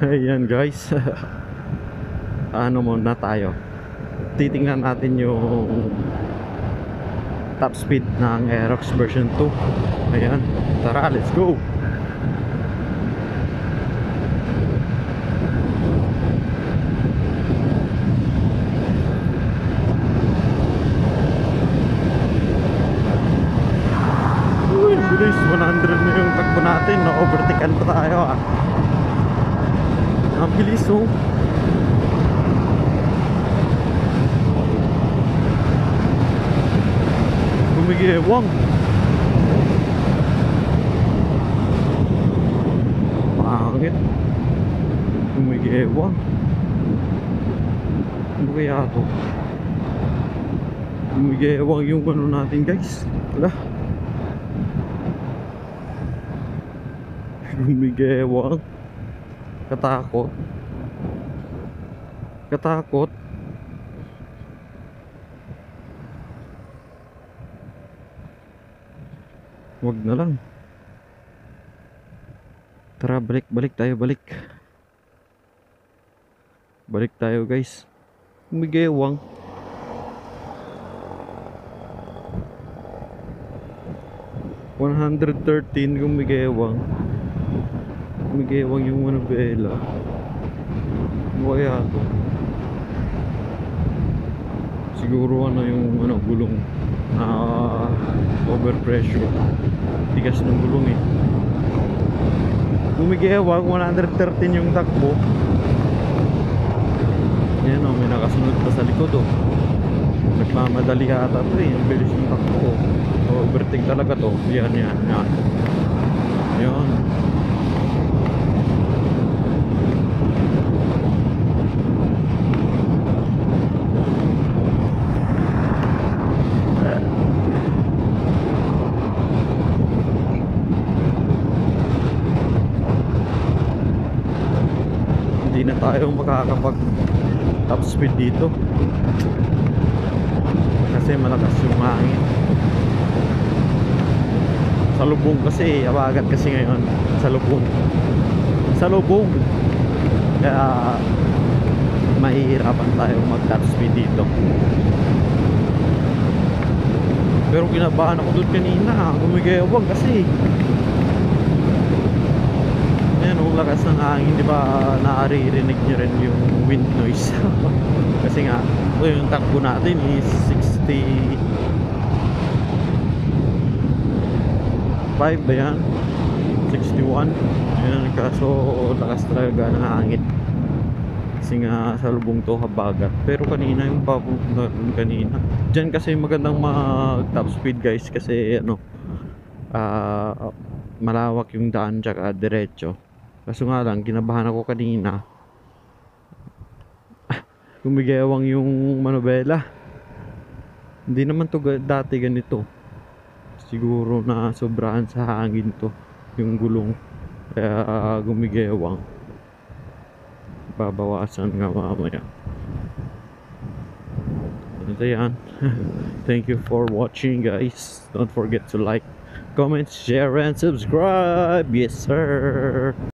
Ayan guys. Ano muna tayo, titingnan natin yung top speed ng Aerox version 2. Ayan, tara, let's go. Uy, bilis, 100 na yung takbo natin. Na-overtaken pa tayo ah. Ang bilis oh. Gumigewang. Pangit. Gumigewang. Ano kaya to? Gumigewang yung ano natin guys. Wala. Gumigewang. Katakot. Katakot. Wag na lang. Tara, balik tayo, balik tayo guys. Umigewang. $113 gumigewang. Gumigewang yung manubela. Ano kaya to? Siguro ano yung gulong na overpressure. Tigas ng gulong eh. Gumigewang, 113 yung takbo. Yan o, may nakasunod pa sa likod o. Nagmamadali ata to eh. Ang bilis yung takbo o. Overtake talaga to. Yan. Yan. Hindi na tayo makakapag top speed dito kasi malakas yung hangin. Salubong kasi, awagat kasi ngayon. Salubong kaya mahihirapan tayo mag top speed dito. Pero kinabahan ako doon kanina. Gumigewang kasi ang lakas ng hangin, di ba? Naaririnig nyo rin yung wind noise. Kasi nga yung takbo natin is 65 ba yan? 61. Ayan, kaso lakas talaga ng hangin kasi nga sa lubong to habagat. Pero kanina yung papunta kanina dyan kasi magandang mag top speed guys kasi malawak yung daan tsaka diretso. Kaso nga lang, kinabahan ako kanina. Gumigewang yung manubela. Hindi naman to dati ganito. Siguro na sobrahan sa hangin to yung gulong. Kaya gumigewang. Babawasan nga mamaya. Ito yan. Thank you for watching guys. Don't forget to like, comment, share, and subscribe. Yes sir.